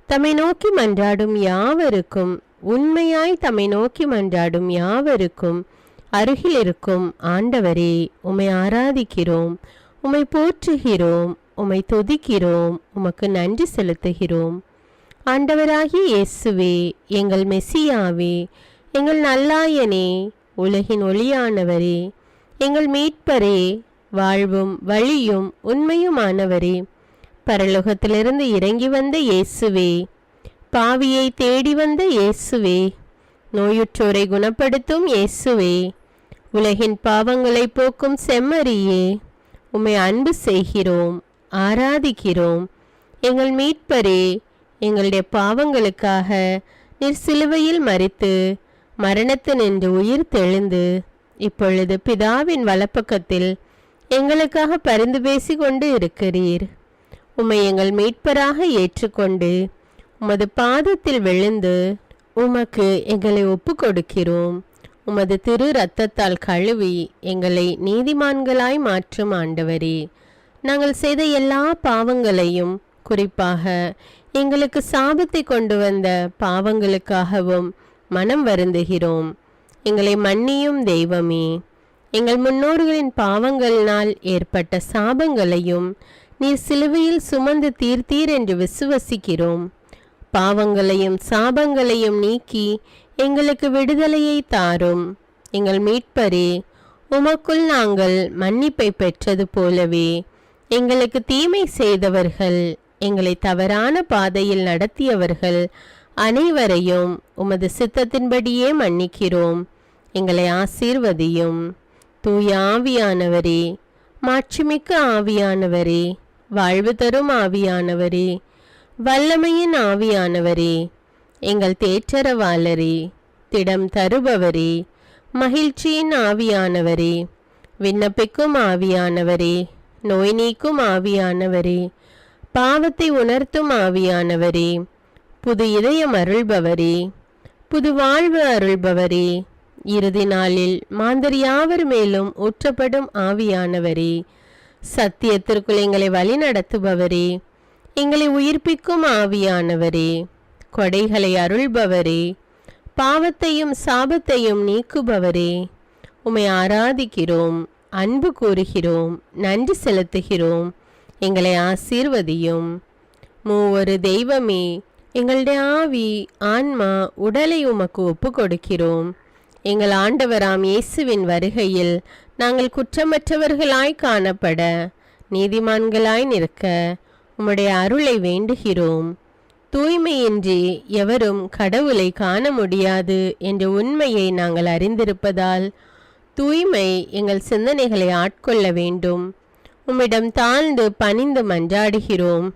தம்மை நோக்கி மன்றாடும் யாவருக்கும், உண்மையாய் தம்மை நோக்கி மன்றாடும் யாவருக்கும் அருகில் இருக்கும் ஆண்டவரே, உம்மை ஆராதிக்கிறோம், உம்மை போற்றுகிறோம், உம்மை துதிக்கிறோம், உமக்கு நன்றி செலுத்துகிறோம். ஆண்டவராகிய இயேசுவே, எங்கள் மெசியாவே, எங்கள் நல்லாயனே, உலகின் ஒளியானவரே, எங்கள் மீட்பரே, வாழ்வும் வழியும் உண்மையுமானவரே, பரலோகத்திலிருந்து இறங்கி வந்த இயேசுவே, பாவியை தேடி வந்த இயேசுவே, நோயுற்றோரை குணப்படுத்தும் இயேசுவே, உலகின் பாவங்களை போக்கும் செம்மறியே, உம்மை அன்பு செய்கிறோம், ஆராதிக்கிறோம். எங்கள் மீட்பரே, எங்களுடைய பாவங்களுக்காக நீர் சிலுவையில் மரித்து மரணத்தினின்று உயிர் தெழுந்து இப்பொழுது பிதாவின் வலப்பக்கத்தில் எங்களுக்காக பரிந்து பேசி கொண்டு இருக்கிறீர். உம்மை எங்கள் மீட்பராக ஏற்றுக்கொண்டு உமது பாதத்தில் விழுந்து உமக்கு எங்களை ஒப்பு கொடுக்கிறோம். உமது திரு இரத்தத்தால் கழுவி எங்களை நீதிமான்களாய் மாற்றும் ஆண்டவரே, நாங்கள் செய்த எல்லா பாவங்களையும், குறிப்பாக எங்களுக்கு சாபத்தை கொண்டு வந்த பாவங்களுக்காகவும் மனம் வருந்துகிறோம். எங்களை மன்னியும் தெய்வமே, எங்கள் முன்னோர்களின் பாவங்களினால் ஏற்பட்ட சாபங்களையும் நீர் சிலுவையில் சுமந்து தீர்த்தீர் என்று விசுவசிக்கிறோம். பாவங்களையும் சாபங்களையும் நீக்கி எங்களுக்கு விடுதலையை தாரும். எங்கள் மீட்பரே, உமக்குள் நாங்கள் மன்னிப்பை பெற்றது போலவே எங்களுக்கு தீமை செய்தவர்கள், எங்களை தவறான பாதையில் நடத்தியவர்கள் அனைவரையும் உமது சித்தத்தின்படியே மன்னிக்கிறோம். எங்களை ஆசீர்வதியும். தூய ஆவியானவரே, மாட்சிமிக்க ஆவியானவரே, வாழ்வு தரும் ஆவியானவரே, வல்லமையின் ஆவியானவரே, எங்கள் தேற்றரவாளரே, திடம் தருபவரே, மகிழ்ச்சியின் ஆவியானவரே, விண்ணப்பிக்கும் ஆவியானவரே, நோய் நீக்கும் ஆவியானவரே, பாவத்தை உணர்த்தும் ஆவியானவரே, புது இதயம் அருள்பவரே, புது வாழ்வு அருள்பவரே, இறுதி நாளில் மாந்தர் யாவர் மேலும் ஊற்றப்படும் ஆவியானவரே, சத்தியத்திற்குள் எங்களை வழி நடத்துபவரே, எங்களை உயிர்ப்பிக்கும் ஆவியானவரே, கொடைகளை அருள்பவரே, பாவத்தையும் சாபத்தையும் நீக்குபவரே, உம்மை ஆராதிக்கிறோம், அன்பு கூறுகிறோம், நன்றி செலுத்துகிறோம். எங்களை ஆசீர்வதியும். மூவொரு தெய்வமே, எங்களுடைய ஆவி, ஆன்மா, உடலை உமக்கு ஒப்பு கொடுக்கிறோம். எங்கள் ஆண்டவராம் இயேசுவின் வருகையில் நாங்கள் குற்றமற்றவர்களாய் காணப்பட, நீதிமான்களாய் நிற்க உம்முடைய அருளை வேண்டுகிறோம். தூய்மையின்றி எவரும் கடவுளை காண முடியாது என்ற உண்மையை நாங்கள் அறிந்திருப்பதால் தூய்மை எங்கள் சிந்தனைகளை ஆட்கொள்ள வேண்டும். உம்மிடம் தாழ்ந்து பணிந்து மன்றாடுகிறோம்.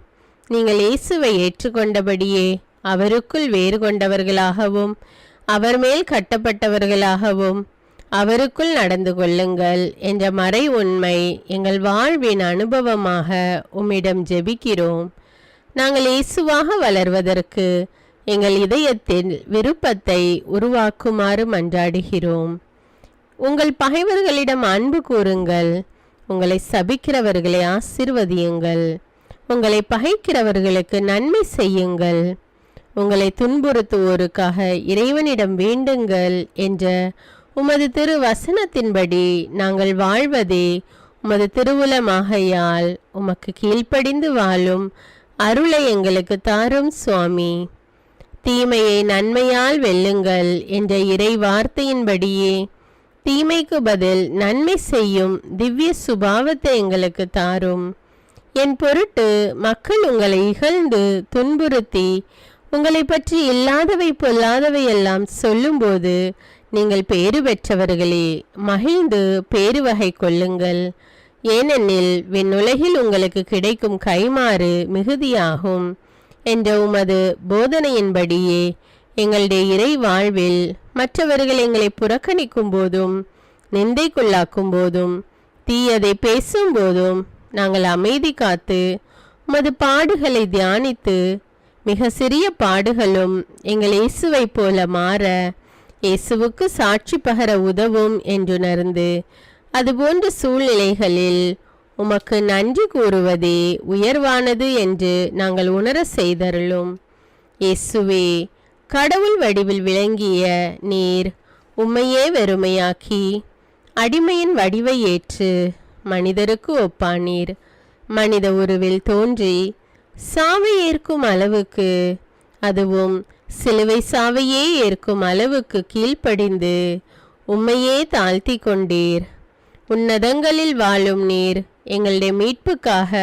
நீங்கள் இயேசுவை ஏற்றுக்கொண்டபடியே அவருக்குள் வேறு கொண்டவர்களாகவும் அவர் மேல் கட்டப்பட்டவர்களாகவும் அவருக்குள் நடந்து கொள்ளுங்கள் என்ற மறை உண்மை எங்கள் வாழ்வின் அனுபவமாக உம்மிடம் ஜெபிக்கிறோம். நாங்கள் இயேசுவாக வளர்வதற்கு எங்கள் இதயத்தில் விருப்பத்தை உருவாக்குமாறு மன்றாடுகிறோம். உங்கள் பகைவர்களிடம் அன்பு கூறுங்கள், உங்களை சபிக்கிறவர்களை ஆசீர்வதியுங்கள், உங்களை பகைக்கிறவர்களுக்கு நன்மை செய்யுங்கள், உங்களை துன்புறுத்துவோருக்காக இறைவனிடம் வேண்டுங்கள் என்ற உமது திரு வசனத்தின்படி நாங்கள் வாழ்வதே உமது திருவுலமாகையால் உமக்கு கீழ்ப்படிந்து வாழும் அருளை எங்களுக்கு தாரும் சுவாமி. தீமையை நன்மையால் வெல்லுங்கள் என்ற இறை வார்த்தையின்படியே தீமைக்கு பதில் நன்மை செய்யும் திவ்ய சுபாவத்தை எங்களுக்கு தாரும். என் பொருட்டு மக்கள் உங்களை இகழ்ந்து துன்புறுத்தி உங்களை பற்றி இல்லாதவை பொல்லாதவை எல்லாம் சொல்லும்போது நீங்கள் பேறு பெற்றவர்களே, மகிழ்ந்து பேரு வகை கொள்ளுங்கள். ஏனெனில் விண்ணுலகில் உங்களுக்கு கிடைக்கும் கைமாறு மிகுதியாகும் என்ற உமது போதனையின்படியே எங்களுடைய இறை வாழ்வில் மற்றவர்கள் எங்களை புறக்கணிக்கும் போதும் நிந்தைக்குள்ளாக்கும் போதும் தீயதை பேசும் போதும் நாங்கள் அமைதி காத்து உமது பாடுகளை தியானித்து மிக சிறிய பாடுகளும் எங்கள் இயேசுவை போல மாற இயேசுவுக்கு சாட்சி பகர உதவும் என்றுணர்ந்து அதுபோன்ற சூழ்நிலைகளில் உமக்கு நன்றி கூறுவதே உயர்வானது என்று நாங்கள் உணர செய்தருளும். இயேசுவே, கடவுள் வடிவில் விளங்கிய நீர் உம்மையே வெறுமையாக்கி அடிமையின் வடிவை ஏற்று மனிதருக்கு ஒப்பானீர். மனித உருவில் தோன்றி சாவை ஏற்கும் அளவுக்கு, அதுவும் சிலுவை சாவையே ஏற்கும் அளவுக்கு கீழ்ப்படிந்து உம்மையே தாழ்த்தி கொண்டீர். உன்னதங்களில் வாழும் நீர் எங்களுடைய மீட்புக்காக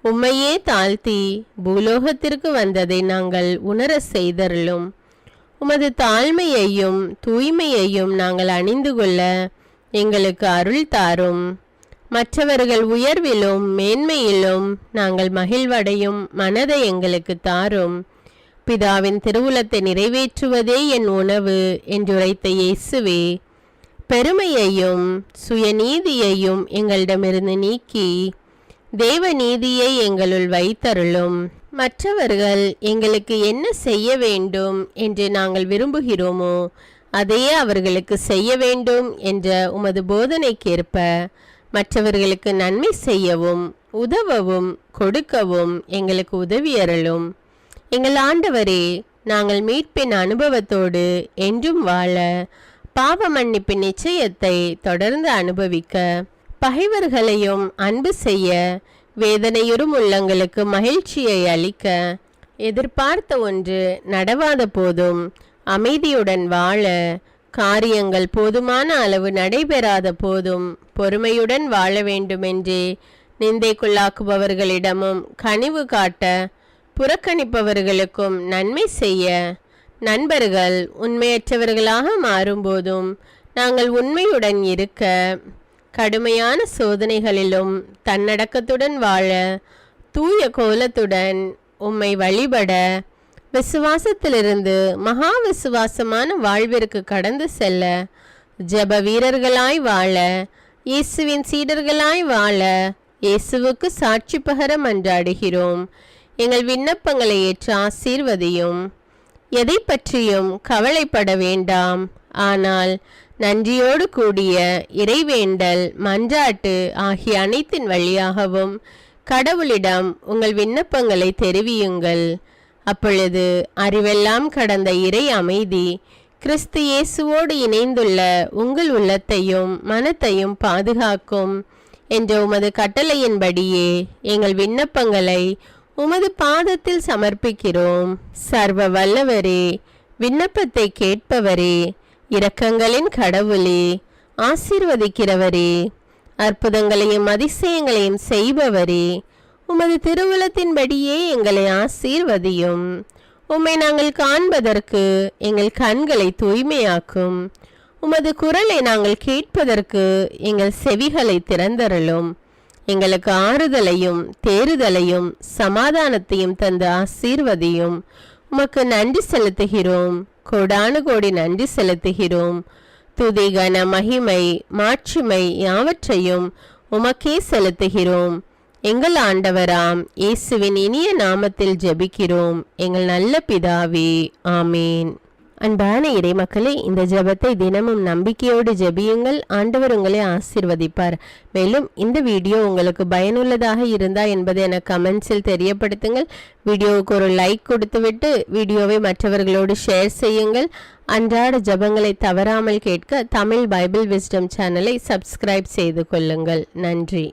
உம்மையே தாழ்த்தி பூலோகத்திற்கு வந்ததை நாங்கள் உணர செய்தருளும். உமது தாழ்மையையும் தூய்மையையும் நாங்கள் அணிந்து கொள்ள எங்களுக்கு அருள் தாரும். மற்றவர்கள் உயர்விலும் மேன்மையிலும் நாங்கள் மகிழ்வடையும் மனதை எங்களுக்கு தாரும். பிதாவின் திருவுளத்தை நிறைவேற்றுவதே என் உணவு என்றுரைத்த இயேசுவே, பெருமையையும் சுயநீதியையும் எங்களிடமிருந்து நீக்கி தேவ நீதியை எங்களுள் வைத்தருளும். மற்றவர்கள் எங்களுக்கு என்ன செய்ய வேண்டும் என்று நாங்கள் விரும்புகிறோமோ அதையே அவர்களுக்கு செய்ய வேண்டும் என்ற உமது போதனைக்கேற்ப மற்றவர்களுக்கு நன்மை செய்யவும் உதவவும் கொடுக்கவும் எங்களுக்கு உதவியருளும். எங்கள் ஆண்டவரே, நாங்கள் மீட்பின் அனுபவத்தோடு என்றும் வாழ பாவ மன்னிப்பின் நிச்சயத்தை தொடர்ந்து அனுபவிக்க பகைவர்களையும் அன்பு செய்ய வேதனையுறும் உள்ளங்களுக்கு மகிழ்ச்சியை அளிக்க எதிர்பார்த்த ஒன்று நடவாத போதும் அமைதியுடன் வாழ காரியங்கள் போதுமான அளவு நடைபெறாத போதும் பொறுமையுடன் வாழ வேண்டுமென்றே நிந்தைக்குள்ளாக்குபவர்களிடமும் கனிவு காட்ட புறக்கணிப்பவர்களுக்கும் நன்மை செய்ய நண்பர்கள் உண்மையற்றவர்களாக மாறும்போதும் நாங்கள் உண்மையுடன் இருக்க கடுமையான சோதனைகளிலும் தன்னடக்கத்துடன் வாழ, தூய கோலத்துடன் உம்மை வழிபட, விசுவாசத்திலிருந்து மகா விசுவாசமான வாழ்விற்கு கடந்து செல்ல, ஜெப வீரர்களாய் வாழ, இயேசுவின் சீடர்களாய் வாழ, இயேசுவுக்கு சாட்சி பகர மன்றாடுகிறோம். எங்கள் விண்ணப்பங்களை ஏற்று ஆசீர்வதியும். எதை பற்றியும் கவலைப்பட வேண்டாம். ஆனால் நன்றியோடு கூடிய இறைவேண்டல், மன்றாட்டு ஆகிய அனைத்தின் வழியாகவும் கடவுளிடம் உங்கள் விண்ணப்பங்களை தெரிவியுங்கள். அப்பொழுது அறிவெல்லாம் கடந்த இறை அமைதி கிறிஸ்து இயேசுவோடு இணைந்துள்ள உங்கள் உள்ளத்தையும் மனத்தையும் பாதுகாக்கும் என்ற உமது கட்டளையின்படியே எங்கள் விண்ணப்பங்களை உமது பாதத்தில் சமர்ப்பிக்கிறோம். சர்வ வல்லவரே, விண்ணப்பத்தை கேட்பவரே, இரக்கங்களின் கடவுளே, ஆசீர்வதிக்கிறவரே, அற்புதங்களையும் அதிசயங்களையும் செய்பவரே, உமது திருவுளத்தின்படியே எங்களை ஆசீர்வதியும். உம்மை நாங்கள் காண்பதற்கு எங்கள் கண்களை தூய்மையாக்கும். உமது குரலை நாங்கள் கேட்பதற்கு எங்கள் செவிகளை திறந்தருளும். எங்களுக்கு ஆறுதலையும் தேறுதலையும் சமாதானத்தையும் தந்து ஆசீர்வதியும். உமக்கு நன்றி செலுத்துகிறோம், கோடானு கோடி நன்றி செலுத்துகிறோம். துதி, கன, மகிமை, மாட்சிமை யாவற்றையும் உமக்கே செலுத்துகிறோம். எங்கள் ஆண்டவராம் இயேசுவின் இனிய நாமத்தில் ஜெபிக்கிறோம் எங்கள் நல்ல பிதாவே, ஆமேன். அன்பான இறைமக்களே, இந்த ஜெபத்தை தினமும் நம்பிக்கையோடு ஜெபியுங்கள். ஆண்டவர் உங்களை ஆசீர்வதிப்பார். மேலும் இந்த வீடியோ உங்களுக்கு பயனுள்ளதாக இருந்தா என்பதை எனக்கு கமெண்ட்ஸில் தெரியப்படுத்துங்கள். வீடியோவுக்கு ஒரு லைக் கொடுத்துவிட்டு வீடியோவை மற்றவர்களோடு ஷேர் செய்யுங்கள். அன்றாட ஜெபங்களை தவறாமல் கேட்க தமிழ் பைபிள் விஸ்டம் சேனலை சப்ஸ்கிரைப் செய்து கொள்ளுங்கள். நன்றி.